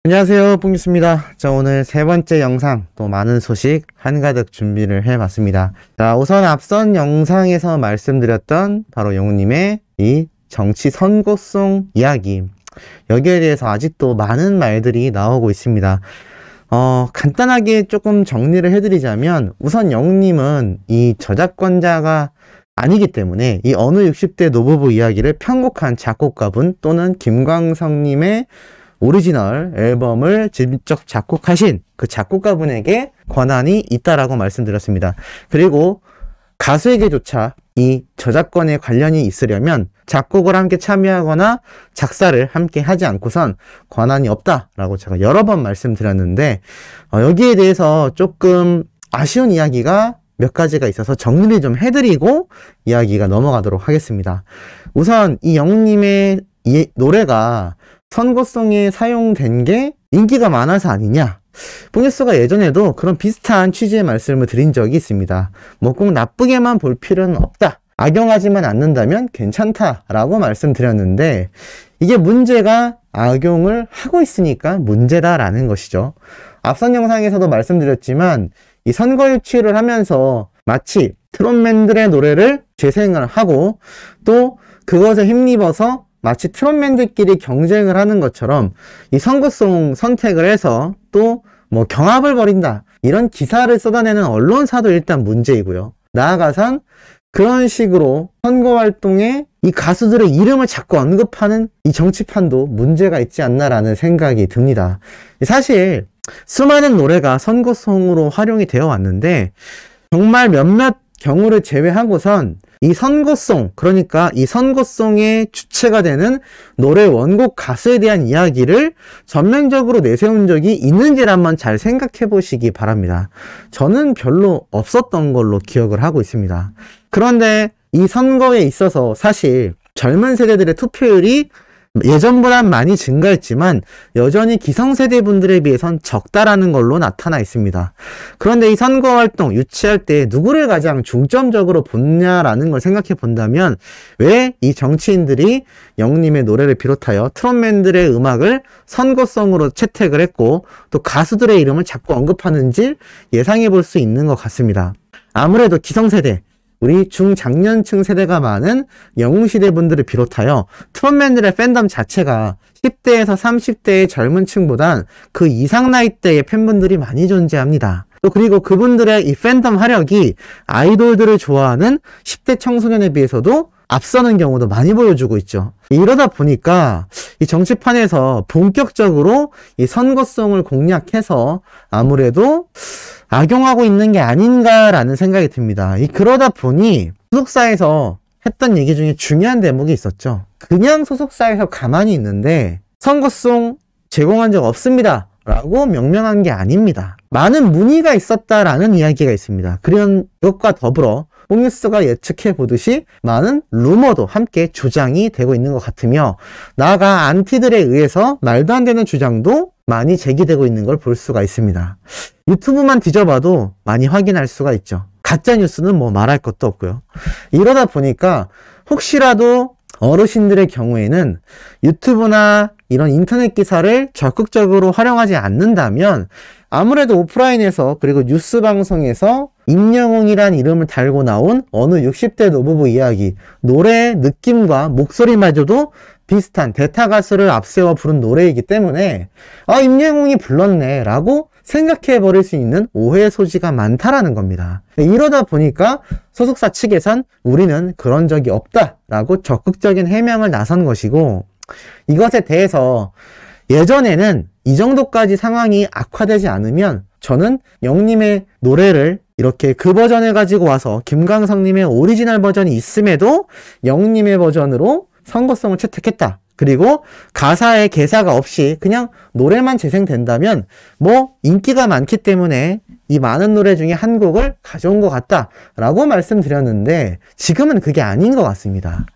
안녕하세요, 뽕뉴스입니다. 자, 오늘 세 번째 영상, 또 많은 소식 한가득 준비를 해봤습니다. 자, 우선 앞선 영상에서 말씀드렸던 바로 영우님의 이 정치 선거송 이야기, 여기에 대해서 아직도 많은 말들이 나오고 있습니다. 간단하게 조금 정리를 해드리자면, 우선 영우님은 이 저작권자가 아니기 때문에 이 어느 60대 노부부 이야기를 편곡한 작곡가분 또는 김광석님의 오리지널 앨범을 직접 작곡하신 그 작곡가분에게 권한이 있다라고 말씀드렸습니다. 그리고 가수에게조차 이 저작권에 관련이 있으려면 작곡을 함께 참여하거나 작사를 함께 하지 않고선 권한이 없다라고 제가 여러 번 말씀드렸는데, 여기에 대해서 조금 아쉬운 이야기가 몇 가지가 있어서 정리를 좀 해드리고 이야기가 넘어가도록 하겠습니다. 우선 이 영웅님의 이 노래가 선거송에 사용된 게 인기가 많아서 아니냐? 뽕뉴스가 예전에도 그런 비슷한 취지의 말씀을 드린 적이 있습니다. 뭐 꼭 나쁘게만 볼 필요는 없다. 악용하지만 않는다면 괜찮다라고 말씀드렸는데, 이게 문제가 악용을 하고 있으니까 문제다라는 것이죠. 앞선 영상에서도 말씀드렸지만 이 선거 유치를 하면서 마치 트롯맨들의 노래를 재생을 하고 또 그것에 힘입어서 마치 트롯맨들끼리 경쟁을 하는 것처럼 이 선거송 선택을 해서 또 뭐 경합을 벌인다, 이런 기사를 쏟아내는 언론사도 일단 문제이고요. 나아가선 그런 식으로 선거활동에 이 가수들의 이름을 자꾸 언급하는 이 정치판도 문제가 있지 않나라는 생각이 듭니다. 사실 수많은 노래가 선거송으로 활용이 되어 왔는데 정말 몇몇 경우를 제외하고선 이 선거송, 그러니까 이 선거송의 주체가 되는 노래 원곡 가수에 대한 이야기를 전면적으로 내세운 적이 있는지를 한번 잘 생각해 보시기 바랍니다. 저는 별로 없었던 걸로 기억을 하고 있습니다. 그런데 이 선거에 있어서 사실 젊은 세대들의 투표율이 예전보다 많이 증가했지만 여전히 기성세대 분들에 비해선 적다라는 걸로 나타나 있습니다. 그런데 이 선거활동 유치할 때 누구를 가장 중점적으로 보냐라는 걸 생각해 본다면 왜 이 정치인들이 영님의 노래를 비롯하여 트롯맨들의 음악을 선거송으로 채택을 했고 또 가수들의 이름을 자꾸 언급하는지 예상해 볼 수 있는 것 같습니다. 아무래도 기성세대, 우리 중장년층 세대가 많은 영웅시대 분들을 비롯하여 트롯맨들의 팬덤 자체가 10대에서 30대의 젊은 층보단 그 이상 나이대의 팬분들이 많이 존재합니다. 또 그리고 그분들의 이 팬덤 화력이 아이돌들을 좋아하는 10대 청소년에 비해서도 앞서는 경우도 많이 보여주고 있죠. 이러다 보니까 이 정치판에서 본격적으로 이 선거송을 공략해서 아무래도 악용하고 있는 게 아닌가라는 생각이 듭니다. 그러다 보니 소속사에서 했던 얘기 중에 중요한 대목이 있었죠. 그냥 소속사에서 가만히 있는데 선거송 제공한 적 없습니다 라고 명명한 게 아닙니다. 많은 문의가 있었다라는 이야기가 있습니다. 그런 것과 더불어 뽕뉴스가 예측해 보듯이 많은 루머도 함께 주장이 되고 있는 것 같으며, 나아가 안티들에 의해서 말도 안 되는 주장도 많이 제기되고 있는 걸 볼 수가 있습니다. 유튜브만 뒤져봐도 많이 확인할 수가 있죠. 가짜뉴스는 뭐 말할 것도 없고요. 이러다 보니까 혹시라도 어르신들의 경우에는 유튜브나 이런 인터넷 기사를 적극적으로 활용하지 않는다면 아무래도 오프라인에서 그리고 뉴스 방송에서 임영웅이란 이름을 달고 나온 어느 60대 노부부 이야기, 노래의 느낌과 목소리마저도 비슷한 대타 가수를 앞세워 부른 노래이기 때문에 임영웅이 불렀네 라고 생각해 버릴 수 있는 오해의 소지가 많다라는 겁니다. 이러다 보니까 소속사 측에선 우리는 그런 적이 없다 라고 적극적인 해명을 나선 것이고, 이것에 대해서 예전에는 이 정도까지 상황이 악화되지 않으면 저는 영님의 노래를 이렇게 그 버전을 가지고 와서 김광석님의 오리지널 버전이 있음에도 영님의 버전으로 선거송을 채택했다, 그리고 가사에 개사가 없이 그냥 노래만 재생된다면 뭐 인기가 많기 때문에 이 많은 노래 중에 한 곡을 가져온 것 같다 라고 말씀드렸는데, 지금은 그게 아닌 것 같습니다.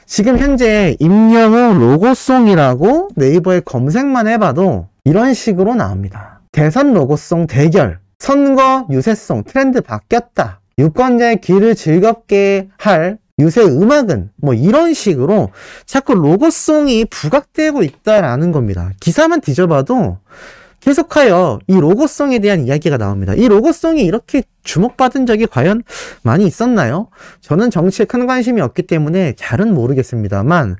지금 현재 임영웅 로고송이라고 네이버에 검색만 해봐도 이런 식으로 나옵니다. 대선 로고송 대결, 선거 유세송 트렌드 바뀌었다, 유권자의 귀를 즐겁게 할 요새 음악은 뭐 이런 식으로 자꾸 로고송이 부각되고 있다라는 겁니다. 기사만 뒤져봐도 계속하여 이 로고송에 대한 이야기가 나옵니다. 이 로고송이 이렇게 주목받은 적이 과연 많이 있었나요? 저는 정치에 큰 관심이 없기 때문에 잘은 모르겠습니다만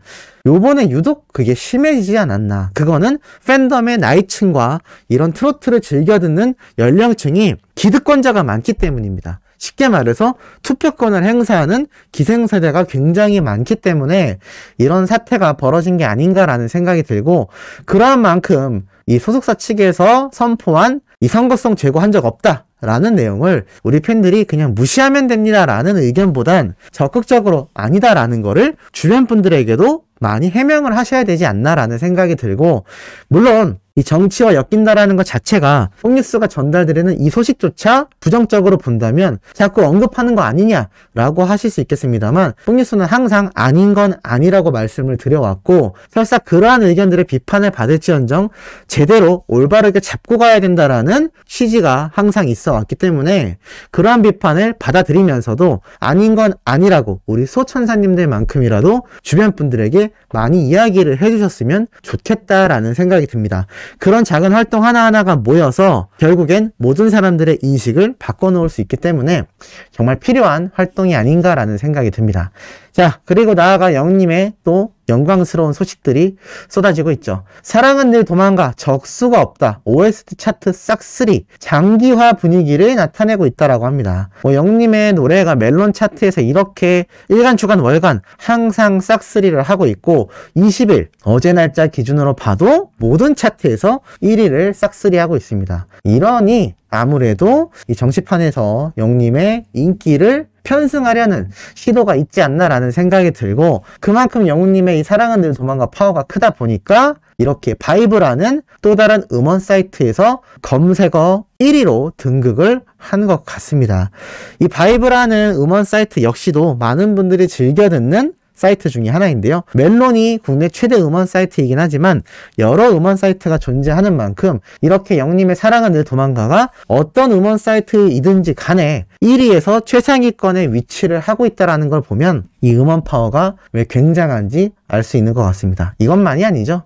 요번에 유독 그게 심해지지 않았나. 그거는 팬덤의 나이층과 이런 트로트를 즐겨 듣는 연령층이 기득권자가 많기 때문입니다. 쉽게 말해서 투표권을 행사하는 기생세대가 굉장히 많기 때문에 이런 사태가 벌어진 게 아닌가라는 생각이 들고, 그러한 만큼 이 소속사 측에서 선포한 이 선거성 제고한 적 없다 라는 내용을 우리 팬들이 그냥 무시하면 됩니다 라는 의견보단 적극적으로 아니다라는 거를 주변 분들에게도 많이 해명을 하셔야 되지 않나라는 생각이 들고, 물론 이 정치와 엮인다라는 것 자체가 폭뉴스가 전달드리는 이 소식조차 부정적으로 본다면 자꾸 언급하는 거 아니냐라고 하실 수 있겠습니다만, 폭뉴스는 항상 아닌 건 아니라고 말씀을 드려왔고, 설사 그러한 의견들의 비판을 받을지언정 제대로 올바르게 잡고 가야 된다라는 취지가 항상 있어 왔기 때문에 그러한 비판을 받아들이면서도 아닌 건 아니라고 우리 소천사님들만큼이라도 주변 분들에게 많이 이야기를 해주셨으면 좋겠다라는 생각이 듭니다. 그런 작은 활동 하나하나가 모여서 결국엔 모든 사람들의 인식을 바꿔놓을 수 있기 때문에 정말 필요한 활동이 아닌가라는 생각이 듭니다. 자, 그리고 나아가 영님의 또 영광스러운 소식들이 쏟아지고 있죠. 사랑은 늘 도망가, 적수가 없다, OST 차트 싹쓸이, 장기화 분위기를 나타내고 있다라고 합니다. 영님의 노래가 멜론 차트에서 이렇게 일간, 주간, 월간 항상 싹쓸이를 하고 있고, 20일 어제 날짜 기준으로 봐도 모든 차트에서 1위를 싹쓸이 하고 있습니다. 이러니 아무래도 이 정치판에서 영님의 인기를 편승하려는 시도가 있지 않나라는 생각이 들고, 그만큼 영웅님의 이 사랑은 늘 도망가 파워가 크다 보니까 이렇게 바이브라는 또 다른 음원 사이트에서 검색어 1위로 등극을 한 것 같습니다. 이 바이브라는 음원 사이트 역시도 많은 분들이 즐겨 듣는 사이트 중에 하나인데요. 멜론이 국내 최대 음원 사이트이긴 하지만 여러 음원 사이트가 존재하는 만큼 이렇게 영님의 사랑은 늘 도망가가 어떤 음원 사이트이든지 간에 1위에서 최상위권에 위치를 하고 있다는 걸 보면 이 음원 파워가 왜 굉장한지 알 수 있는 것 같습니다. 이것만이 아니죠.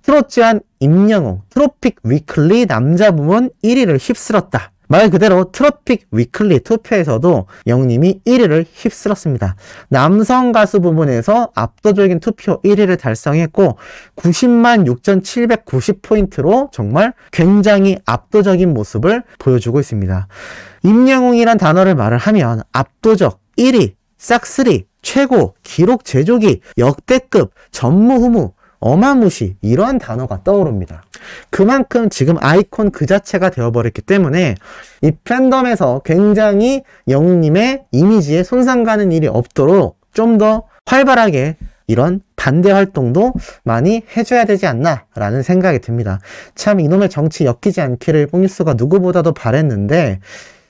트로트한 임영웅 트로픽 위클리 남자 부문 1위를 휩쓸었다. 말 그대로 트로픽 위클리 투표에서도 영님이 1위를 휩쓸었습니다. 남성 가수 부문에서 압도적인 투표 1위를 달성했고 90만 6,790포인트로 정말 굉장히 압도적인 모습을 보여주고 있습니다. 임영웅이란 단어를 말을 하면 압도적, 1위, 싹쓸이, 최고, 기록 제조기, 역대급, 전무후무, 어마무시 이러한 단어가 떠오릅니다. 그만큼 지금 아이콘 그 자체가 되어버렸기 때문에 이 팬덤에서 굉장히 영웅님의 이미지에 손상 가는 일이 없도록 좀 더 활발하게 이런 반대 활동도 많이 해줘야 되지 않나 라는 생각이 듭니다. 참 이놈의 정치 엮이지 않기를 폭뉴스가 누구보다도 바랬는데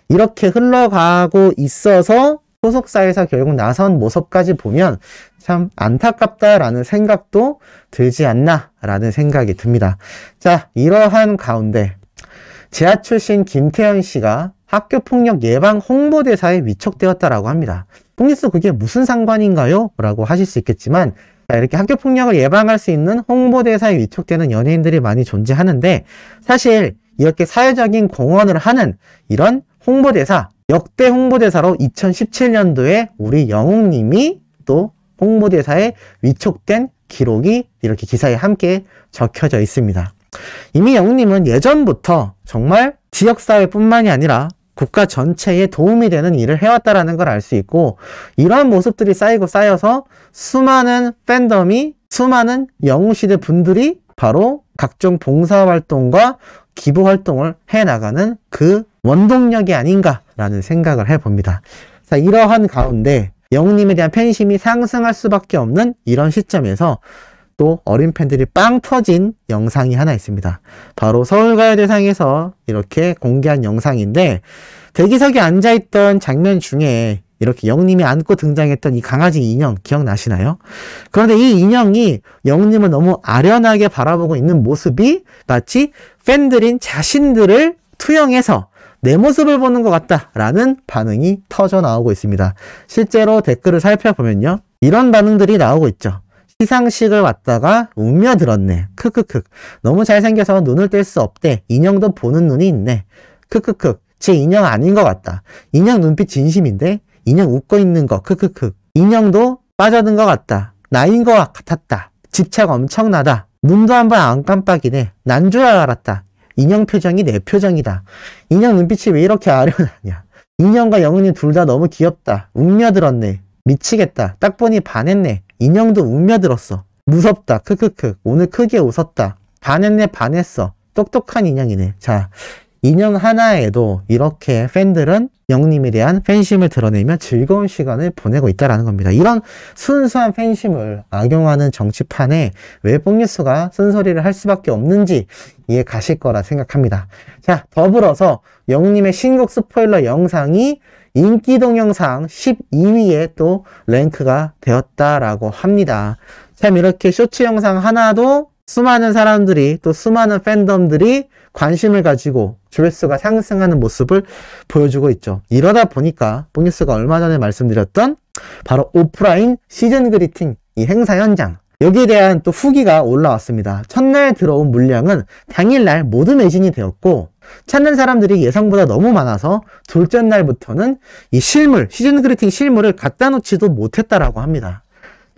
이렇게 흘러가고 있어서 소속사에서 결국 나선 모습까지 보면 참 안타깝다라는 생각도 들지 않나 라는 생각이 듭니다. 자, 이러한 가운데 재하 출신 김태현 씨가 학교폭력 예방 홍보대사에 위촉되었다라고 합니다. 폭뉴스 그게 무슨 상관인가요? 라고 하실 수 있겠지만 이렇게 학교폭력을 예방할 수 있는 홍보대사에 위촉되는 연예인들이 많이 존재하는데 사실 이렇게 사회적인 공헌을 하는 이런 홍보대사, 역대 홍보대사로 2017년도에 우리 영웅님이 또 홍보대사에 위촉된 기록이 이렇게 기사에 함께 적혀져 있습니다. 이미 영웅님은 예전부터 정말 지역사회뿐만이 아니라 국가 전체에 도움이 되는 일을 해왔다는 걸 알 수 있고 이러한 모습들이 쌓이고 쌓여서 수많은 팬덤이 수많은 영웅시대 분들이 바로 각종 봉사활동과 기부활동을 해나가는 그 원동력이 아닌가라는 생각을 해봅니다. 자, 이러한 가운데 영웅님에 대한 팬심이 상승할 수밖에 없는 이런 시점에서 또 어린 팬들이 빵 터진 영상이 하나 있습니다. 바로 서울가요대상에서 이렇게 공개한 영상인데 대기석에 앉아있던 장면 중에 이렇게 영웅님이 안고 등장했던 이 강아지 인형 기억나시나요? 그런데 이 인형이 영웅님을 너무 아련하게 바라보고 있는 모습이 마치 팬들인 자신들을 투영해서 내 모습을 보는 것 같다 라는 반응이 터져 나오고 있습니다. 실제로 댓글을 살펴보면요, 이런 반응들이 나오고 있죠. 시상식을 왔다가 웅며들었네. 크크크. 너무 잘생겨서 눈을 뗄 수 없대. 인형도 보는 눈이 있네. 크크크. 제 인형 아닌 것 같다. 인형 눈빛 진심인데 인형 웃고 있는 거. 크크크. 인형도 빠져든 것 같다. 나인 것 같았다. 집착 엄청나다. 눈도 한번 안 깜빡이네. 난 줄 알았다. 인형 표정이 내 표정이다. 인형 눈빛이 왜 이렇게 아련하냐. 인형과 영훈이 둘 다 너무 귀엽다. 웅며들었네. 미치겠다. 딱 보니 반했네. 인형도 웅며들었어. 무섭다. 크크크. 오늘 크게 웃었다. 반했네. 반했어. 똑똑한 인형이네. 자, 인형 하나에도 이렇게 팬들은 영님에 대한 팬심을 드러내며 즐거운 시간을 보내고 있다는 겁니다. 이런 순수한 팬심을 악용하는 정치판에 왜 뽕뉴스가 쓴소리를 할 수밖에 없는지 이해 가실 거라 생각합니다. 자, 더불어서 영님의 신곡 스포일러 영상이 인기 동영상 12위에 또 랭크가 되었다라고 합니다. 참 이렇게 쇼츠 영상 하나도 수많은 사람들이 또 수많은 팬덤들이 관심을 가지고 조회수가 상승하는 모습을 보여주고 있죠. 이러다 보니까 뽕뉴스가 얼마 전에 말씀드렸던 바로 오프라인 시즌 그리팅 이 행사 현장, 여기에 대한 또 후기가 올라왔습니다. 첫날 들어온 물량은 당일날 모두 매진이 되었고 찾는 사람들이 예상보다 너무 많아서 둘째 날부터는 이 실물, 시즌 그리팅 실물을 갖다 놓지도 못했다라고 합니다.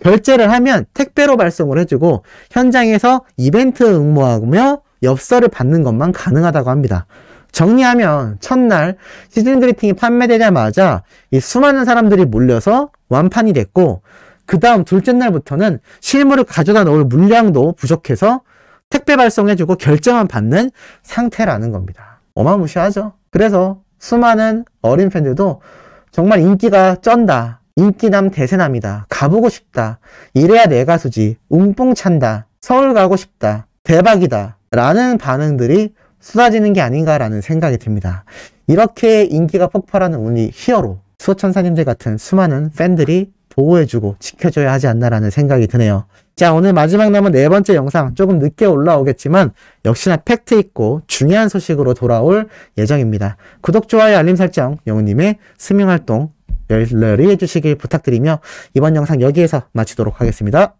결제를 하면 택배로 발송을 해주고 현장에서 이벤트 응모하며 엽서를 받는 것만 가능하다고 합니다. 정리하면 첫날 시즌 그리팅이 판매되자마자 이 수많은 사람들이 몰려서 완판이 됐고, 그 다음 둘째 날부터는 실물을 가져다 놓을 물량도 부족해서 택배 발송해주고 결제만 받는 상태라는 겁니다. 어마무시하죠. 그래서 수많은 어린 팬들도 정말 인기가 쩐다, 인기남 대세남이다, 가보고 싶다, 이래야 내 가수지, 웅뽕 찬다, 서울 가고 싶다, 대박이다 라는 반응들이 쏟아지는 게 아닌가라는 생각이 듭니다. 이렇게 인기가 폭발하는 우리 히어로 수호천사님들 같은 수많은 팬들이 보호해주고 지켜줘야 하지 않나라는 생각이 드네요. 자, 오늘 마지막 남은 네 번째 영상 조금 늦게 올라오겠지만 역시나 팩트 있고 중요한 소식으로 돌아올 예정입니다. 구독, 좋아요, 알림 설정, 영훈님의 스밍활동 열렬히 해주시길 부탁드리며 이번 영상 여기에서 마치도록 하겠습니다.